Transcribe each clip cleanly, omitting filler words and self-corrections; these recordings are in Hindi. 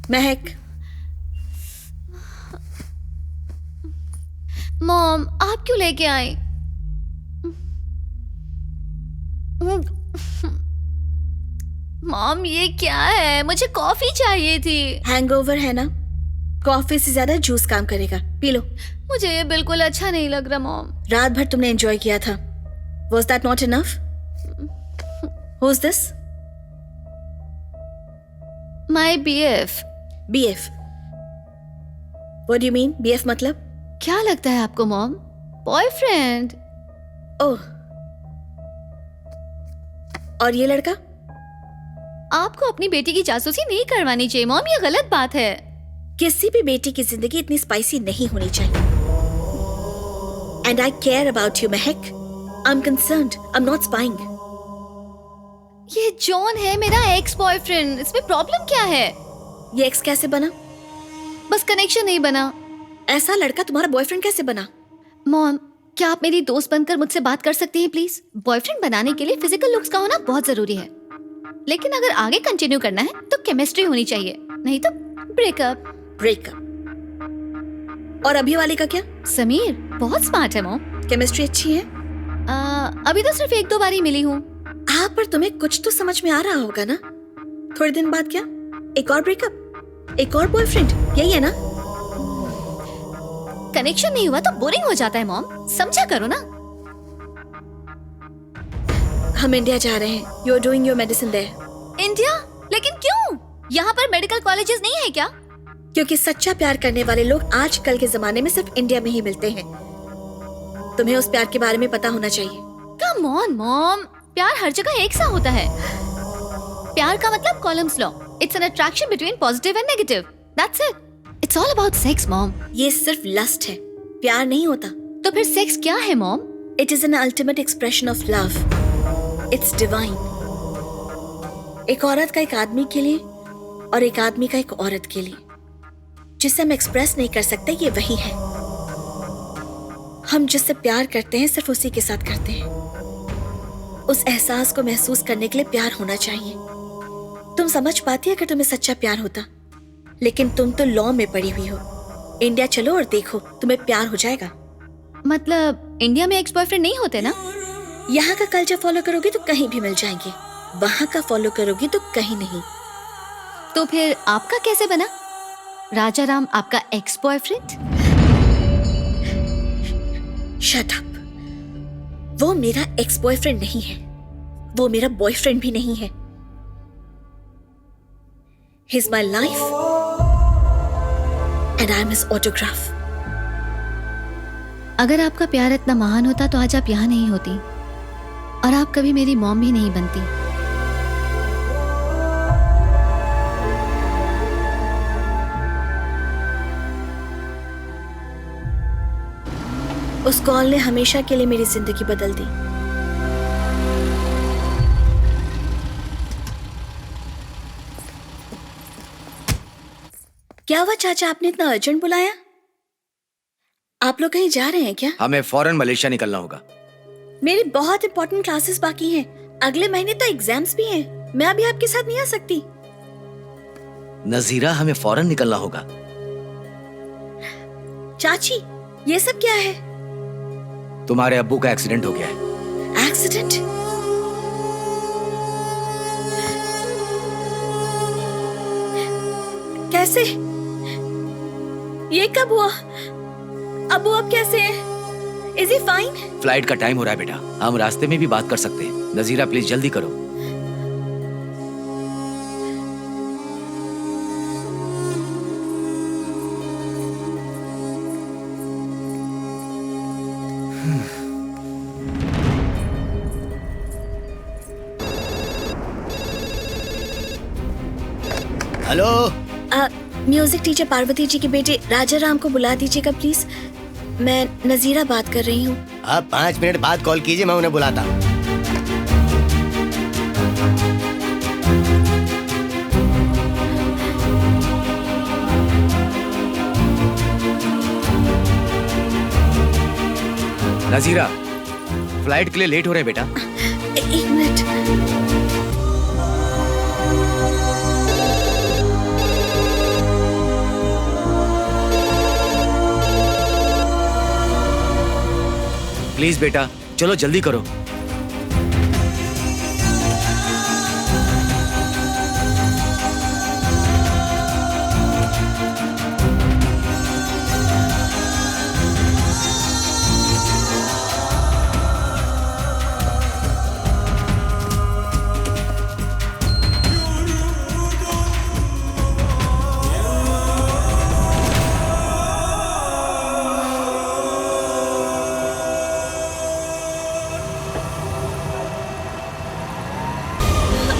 महक, मॉम आप क्यों लेके आई? मॉम ये क्या है? मुझे कॉफी चाहिए थी। हैंगओवर है ना? कॉफी से ज्यादा जूस काम करेगा, पी लो। मुझे ये बिल्कुल अच्छा नहीं लग रहा मॉम। रात भर तुमने एंजॉय किया था। Was that not enough? Who's this? My BF। BF. What do you mean? BF मतलब? क्या लगता है आपको मॉम? बॉयफ्रेंड। ओह। और ये लड़का? आपको अपनी बेटी की जासूसी नहीं करवानी चाहिए मॉम, ये गलत बात है। किसी भी बेटी की जिंदगी इतनी स्पाइसी नहीं होनी चाहिए। And I care about you, Mahak. I'm concerned. I'm not spying. ये जॉन है मेरा एक्स बॉयफ्रेंड, इसमें प्रॉब्लम क्या है? ये एक्स कैसे बना? बस कनेक्शन नहीं बना। ऐसा लड़का तुम्हारा बॉयफ्रेंड कैसे बना? मॉम क्या आप मेरी दोस्त बनकर मुझसे बात कर सकती हैं प्लीज? बॉयफ्रेंड बनाने के लिए फिजिकल लुक्स का होना बहुत जरूरी है, लेकिन अगर आगे कंटिन्यू करना है तो केमिस्ट्री होनी चाहिए, नहीं तो ब्रेकअप। और अभी वाले का क्या? समीर बहुत स्मार्ट है मॉम। केमिस्ट्री अच्छी है? अभी तो सिर्फ 1-2 बार ही मिली हूँ। हाँ, पर तुम्हें कुछ तो समझ में आ रहा होगा ना? थोड़े दिन बाद क्या? एक और ब्रेकअप, एक और बॉयफ्रेंड, यही है ना? कनेक्शन नहीं हुआ तो बोरिंग हो जाता है मॉम, समझा करो ना। हम इंडिया जा रहे हैं। You are doing your medicine there. India? लेकिन क्यों? यहाँ पर मेडिकल कॉलेजेस नहीं है क्या? क्योंकि सच्चा प्यार करने वाले लोग आजकल के जमाने में सिर्फ इंडिया में ही मिलते हैं। तुम्हें उस प्यार के बारे में पता होना चाहिए। कम ऑन मॉम, प्यार हर जगह एक सा होता है। प्यार का मतलब columns law, it's an attraction between positive and negative, that's it. It's all about sex mom. ये सिर्फ लस्ट है, प्यार नहीं होता। तो फिर सेक्स क्या है mom? It is an ultimate expression of love, it's divine. एक औरत का एक आदमी के लिए और एक आदमी का एक औरत के लिए, जिसे हम एक्सप्रेस नहीं कर सकते, ये वही है। हम जिससे प्यार करते हैं सिर्फ उसी के साथ करते हैं। उस एहसास को महसूस करने के लिए प्यार होना चाहिए। तुम समझ पाती अगर तुम्हें सच्चा प्यार होता, लेकिन तुम तो लॉ में पड़ी हुई हो। इंडिया चलो और देखो, तुम्हें प्यार हो जाएगा। मतलब इंडिया में एक्स बॉयफ्रेंड नहीं होते ना? यहाँ का कल्चर फॉलो करोगी तो कहीं भी मिल जाएंगे, वहाँ का फॉलो करोगी तो कहीं नहीं। तो फिर आपका कैसे बना? राजा राम आपका एक्स बॉयफ्रेंड? Shut up. वो मेरा एक्स बॉयफ्रेंड नहीं है, वो मेरा बॉयफ्रेंड भी नहीं है। He is my life and I am his autograph. अगर आपका प्यार इतना महान होता तो आज आप यहाँ नहीं होती, और आप कभी मेरी मॉम भी नहीं बनती। उस कॉल ने हमेशा के लिए मेरी जिंदगी बदल दी। क्या हुआ चाचा, आपने इतना अर्जेंट बुलाया? आप लोग कहीं जा रहे हैं क्या? हमें फौरन मलेशिया निकलना होगा। मेरी बहुत इंपॉर्टेंट क्लासेस बाकी हैं। अगले महीने तो एग्जाम्स भी हैं। मैं अभी आपके साथ नहीं आ सकती। नजीरा, हमें फौरन निकलना होगा। चाची, ये सब क्या है? तुम्हारे अब्बू का एक्सीडेंट हो गया है। एक्सीडेंट? कैसे? ये कब हुआ? अब्बू अब कैसे हैं? Is he fine? फ्लाइट का टाइम हो रहा है बेटा, हम रास्ते में भी बात कर सकते हैं। नजीरा प्लीज जल्दी करो। Hello. Music teacher Parvati ji के बेटे राजा राम को बुला दीजिएगा प्लीज। मैं नजीरा बात कर रही हूँ। आप 5 मिनट बाद कॉल कीजिए, मैं उन्हें बुलाता हूँ। नजीरा, फ्लाइट के लिए लेट हो रहे बेटा। एक मिनट। प्लीज बेटा, चलो जल्दी करो।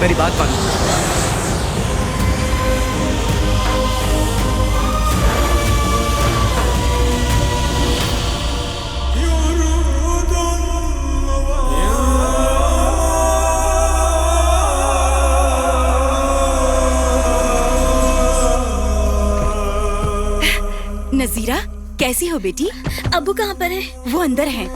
मेरी बात मानो। नजीरा, कैसी हो बेटी? अब्बू कहाँ पर है? वो अंदर हैं।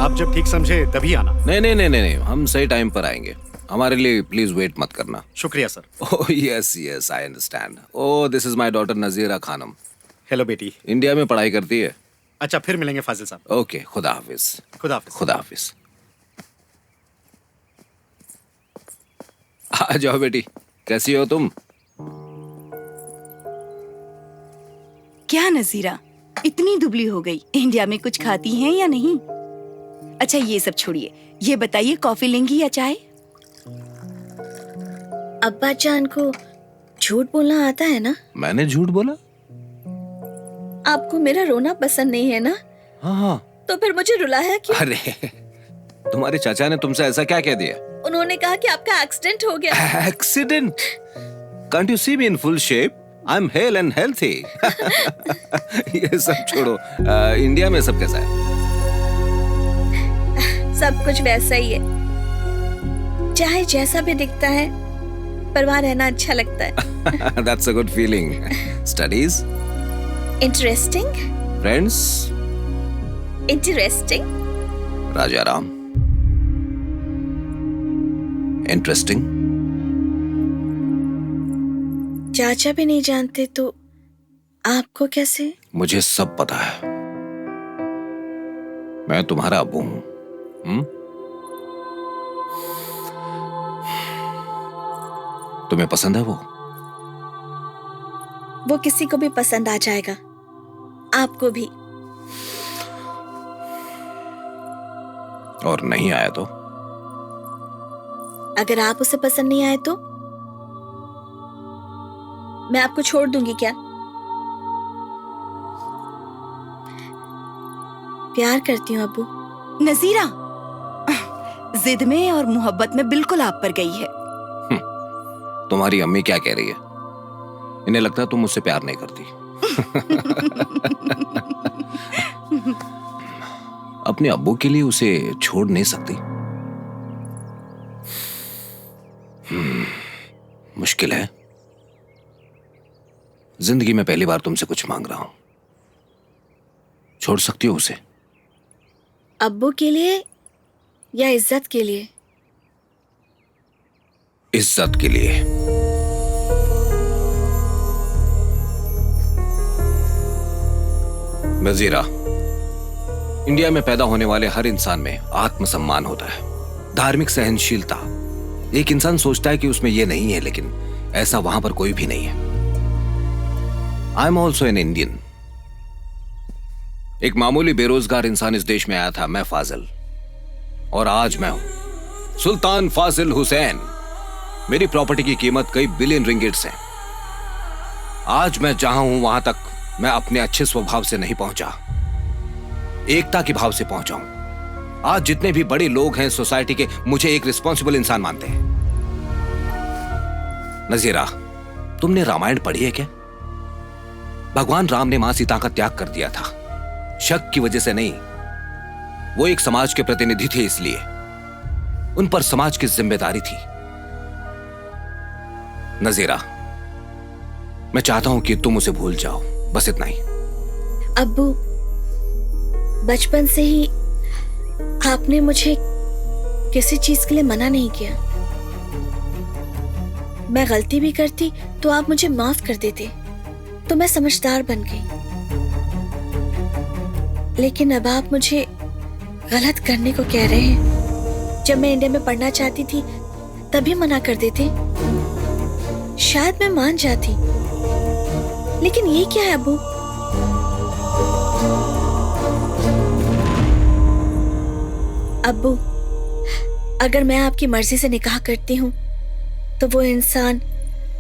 आप जब ठीक समझे तभी आना। नहीं, हम सही टाइम पर आएंगे। हमारे लिए प्लीज वेट मत करना। शुक्रिया sir. Oh yes I understand. Oh this is my daughter Nazira Khanam. Hello बेटी। इंडिया में पढ़ाई करती है। अच्छा, फिर मिलेंगे फाजिल साहब। ओके, खुदा हाफिज। खुदा हाफिज। खुदा हाफिज। आ जाओ बेटी, कैसी हो तुम? क्या नजीरा, इतनी दुबली हो गई? इंडिया में कुछ खाती हैं या नहीं? अच्छा ये सब छोड़िए, ये बताइए कॉफी लेंगी या चाय? अब्बा जान को झूठ बोलना आता है ना? मैंने झूठ बोला? आपको मेरा रोना पसंद नहीं है ना? हाँ। तो फिर मुझे रुलाया क्यों? अरे तुम्हारे चाचा ने तुमसे ऐसा क्या कह दिया? उन्होंने कहा कि आपका एक्सीडेंट हो गया। Accident? Can't you see me in full shape? I'm hale and healthy. ये सब छोड़ो, इंडिया में सब कैसा है? सब कुछ वैसा ही है, चाहे जैसा भी दिखता है, पर वहाँ रहना अच्छा लगता है। That's a good feeling. Studies? Interesting. Friends? Interesting. Rajaram? Interesting? चाचा भी नहीं जानते तो आपको कैसे? मुझे सब पता है। मैं तुम्हारा अब्बू हूं। तुम्हें पसंद है वो? वो किसी को भी पसंद आ जाएगा, आपको भी। और नहीं आया तो? अगर आप उसे पसंद नहीं आए तो मैं आपको छोड़ दूंगी क्या? प्यार करती हूँ अब्बू। नजीरा जिद में और मोहब्बत में बिल्कुल आप पर गई है। तुम्हारी अम्मी क्या कह रही है? इन्हें लगता है तुम मुझसे प्यार नहीं करती। अपने अब्बू के लिए उसे छोड़ नहीं सकती। मुश्किल है। जिंदगी में पहली बार तुमसे कुछ मांग रहा हूं। छोड़ सकती हो उसे? अब्बू के लिए या इज्जत के लिए? इज्जत के लिए। नजीरा, इंडिया में पैदा होने वाले हर इंसान में आत्मसम्मान होता है, धार्मिक सहनशीलता। एक इंसान सोचता है कि उसमें यह नहीं है, लेकिन ऐसा वहां पर कोई भी नहीं है। I am also an Indian. एक मामूली बेरोजगार इंसान इस देश में आया था, मैं फाजिल, और आज मैं हूं सुल्तान फाजिल हुसैन। मेरी प्रॉपर्टी की कीमत कई बिलियन रिंगिट्स है। आज मैं जहां हूं वहां तक मैं अपने अच्छे स्वभाव से नहीं पहुंचा, एकता के भाव से पहुंचा हूं। आज जितने भी बड़े लोग हैं सोसाइटी के, मुझे एक रिस्पॉन्सिबल इंसान मानते हैं। नजीरा, तुमने रामायण पढ़ी है क्या? भगवान राम ने मां सीता का त्याग कर दिया था, शक की वजह से नहीं। वो एक समाज के प्रतिनिधि थे, इसलिए उन पर समाज की जिम्मेदारी थी। नजीरा, मैं चाहता हूं कि तुम उसे भूल जाओ, बस इतना ही। अब्बू, बचपन से ही आपने मुझे किसी चीज के लिए मना नहीं किया। मैं गलती भी करती तो आप मुझे माफ कर देते, तो मैं समझदार बन गई। लेकिन अब आप मुझे गलत करने को कह रहे हैं। जब मैं इंडिया में पढ़ना चाहती थी तभी मना कर देते। शायद मैं मान जाती, लेकिन ये क्या है अब्बू? अब्बू, अगर मैं आपकी मर्जी से निकाह करती हूँ तो वो इंसान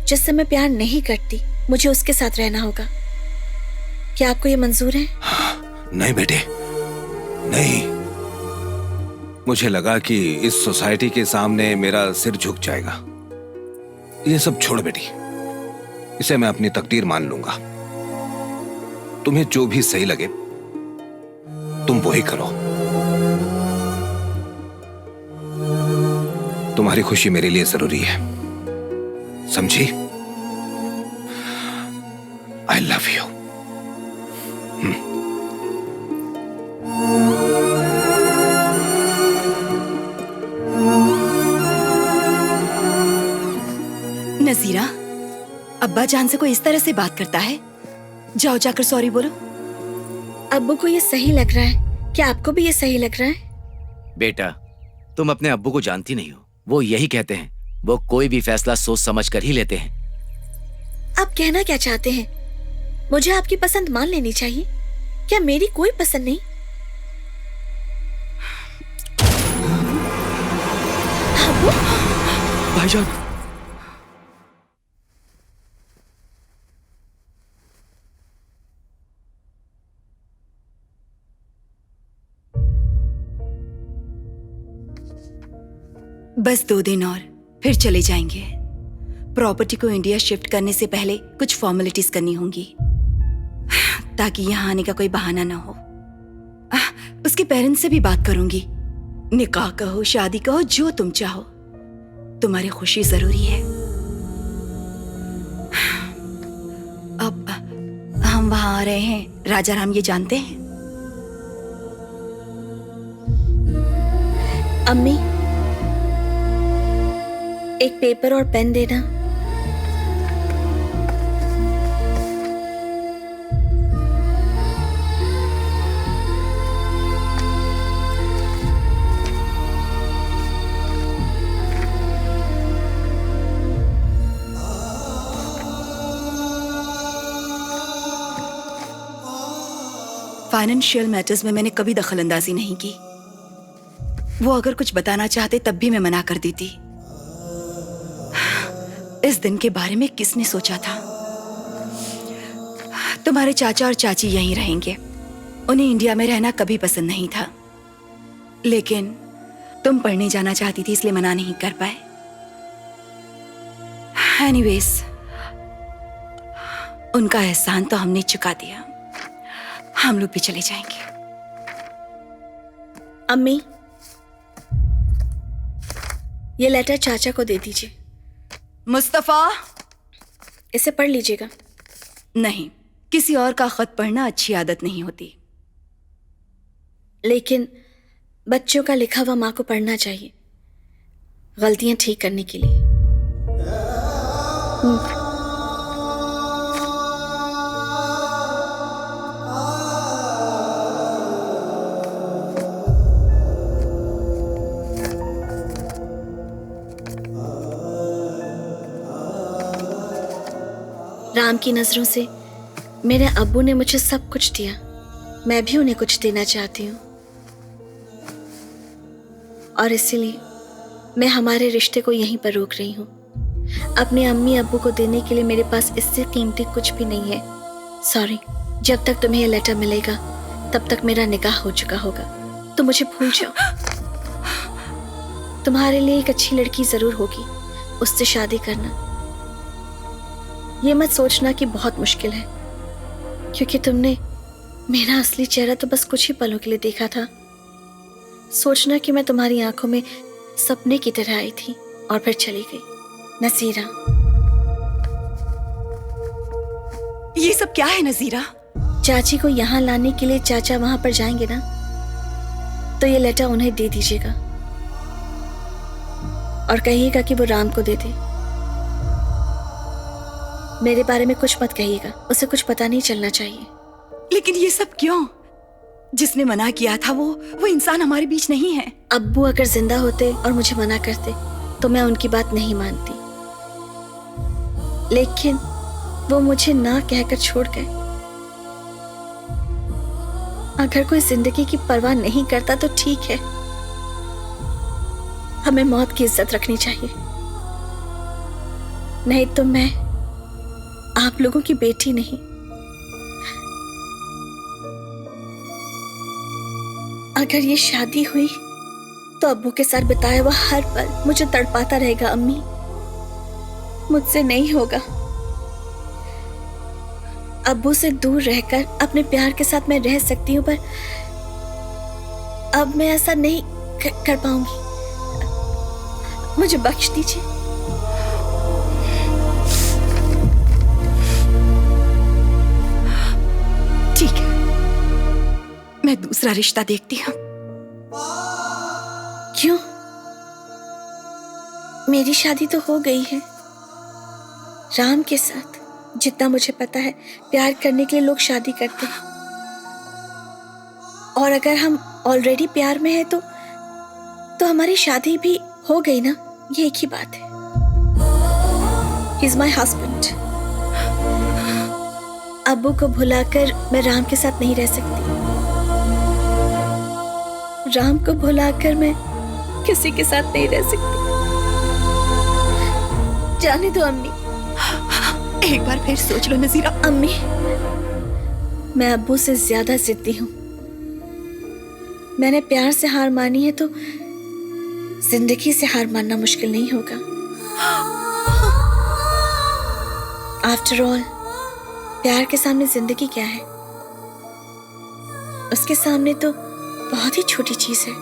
जिससे मैं प्यार नहीं करती, मुझे उसके साथ रहना होगा। क्या आपको ये मंजूर है? नहीं बेटे, नहीं। मुझे लगा कि इस सोसाइटी के सामने मेरा सिर झुक जाएगा। ये सब छोड़ बेटी, इसे मैं अपनी तकदीर मान लूंगा। तुम्हें जो भी सही लगे तुम वही करो। तुम्हारी खुशी मेरे लिए जरूरी है, समझी? I love you. नजीरा, अब्बा जान से कोई इस तरह से बात करता है? जाओ जाकर सॉरी बोलो। अब्बू को ये सही लग रहा है? क्या आपको भी ये सही लग रहा है? बेटा, तुम अपने अब्बू को जानती नहीं हो। वो यही कहते हैं, वो कोई भी फैसला सोच समझ कर ही लेते हैं। आप कहना क्या चाहते हैं? मुझे आपकी पसंद मान लेनी चाहिए? क्या मेरी कोई पसंद नहीं? अब्बू, भाईजान, बस 2 दिन और फिर चले जाएंगे। प्रॉपर्टी को इंडिया शिफ्ट करने से पहले कुछ फॉर्मेलिटीज करनी होंगी ताकि यहाँ आने का कोई बहाना ना हो। उसके पेरेंट्स से भी बात करूंगी। निकाह कहो, शादी कहो, जो तुम चाहो, तुम्हारी खुशी जरूरी है। अब हम वहां आ रहे हैं, राजा राम ये जानते हैं? अम्मी, एक पेपर और पेन देना। फाइनेंशियल मैटर्स में मैंने कभी दखल अंदाजी नहीं की। वो अगर कुछ बताना चाहते तब भी मैं मना कर देती। इस दिन के बारे में किसने सोचा था? तुम्हारे चाचा और चाची यहीं रहेंगे। उन्हें इंडिया में रहना कभी पसंद नहीं था, लेकिन तुम पढ़ने जाना चाहती थी इसलिए मना नहीं कर पाए। एनीवेज, उनका एहसान तो हमने चुका दिया। हम लोग भी चले जाएंगे। अम्मी, ये लेटर चाचा को दे दीजिए। मुस्तफा, इसे पढ़ लीजिएगा। नहीं, किसी और का खत पढ़ना अच्छी आदत नहीं होती। लेकिन बच्चों का लिखा हुआ माँ को पढ़ना चाहिए, गलतियां ठीक करने के लिए। राम की नजरों से मेरे अब्बू ने मुझे सब कुछ दिया, मैं भी उन्हें कुछ देना चाहती हूँ, और इसीलिए मैं हमारे रिश्ते को यहीं पर रोक रही हूँ। अपने अम्मी अब्बू को देने के लिए मेरे पास इससे कीमती कुछ भी नहीं है। सॉरी, जब तक तुम्हें यह लेटर मिलेगा तब तक मेरा निकाह हो चुका होगा, तो मुझे भूल जाओ। तुम्हारे लिए एक अच्छी लड़की जरूर होगी, उससे शादी करना। ये मत सोचना कि बहुत मुश्किल है, क्योंकि तुमने मेरा असली चेहरा तो बस कुछ ही पलों के लिए देखा था। सोचना कि मैं तुम्हारी आंखों में सपने की तरह आई थी और फिर चली गई। नसीरा, ये सब क्या है नजीरा? चाची को यहाँ लाने के लिए चाचा वहां पर जाएंगे ना, तो ये लेटर उन्हें दे दीजिएगा और कहिएगा कि वो राम को दे दे। मेरे बारे में कुछ मत कहिएगा, उसे कुछ पता नहीं चलना चाहिए। लेकिन ये सब क्यों? जिसने मना किया था वो इंसान हमारे बीच नहीं है। अब्बू अगर जिंदा होते और मुझे मना करते तो मैं उनकी बात नहीं मानती, लेकिन वो मुझे ना कहकर छोड़ गए। अगर कोई जिंदगी की परवाह नहीं करता तो ठीक है, हमें मौत की इज्जत रखनी चाहिए। नहीं तो मैं आप लोगों की बेटी नहीं। अगर ये शादी हुई तो अब्बू के साथ बिताया हुआ हर पल मुझे तड़पाता रहेगा। अम्मी, मुझसे नहीं होगा। अब्बू से दूर रहकर अपने प्यार के साथ मैं रह सकती हूँ, पर अब मैं ऐसा नहीं कर पाऊंगी। मुझे बख्श दीजिए। ठीक है, मैं दूसरा रिश्ता देखती हूँ। क्यों? मेरी शादी तो हो गई है राम के साथ। जितना मुझे पता है, प्यार करने के लिए लोग शादी करते हैं, और अगर हम ऑलरेडी प्यार में हैं तो हमारी शादी भी हो गई ना। ये एक ही बात है। He is my husband। अब्बू को भुलाकर मैं राम के साथ नहीं रह सकती। राम को भुलाकर मैं किसी के साथ नहीं रह सकती। जाने दो अम्मी। एक बार फिर सोच लो नजीरा। अम्मी, मैं अब्बू से ज्यादा जिद्दी हूँ। मैंने प्यार से हार मानी है तो जिंदगी से हार मानना मुश्किल नहीं होगा। आफ्टर ऑल, प्यार के सामने जिंदगी क्या है? उसके सामने तो बहुत ही छोटी चीज है।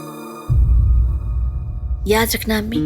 याद रखना अम्मी।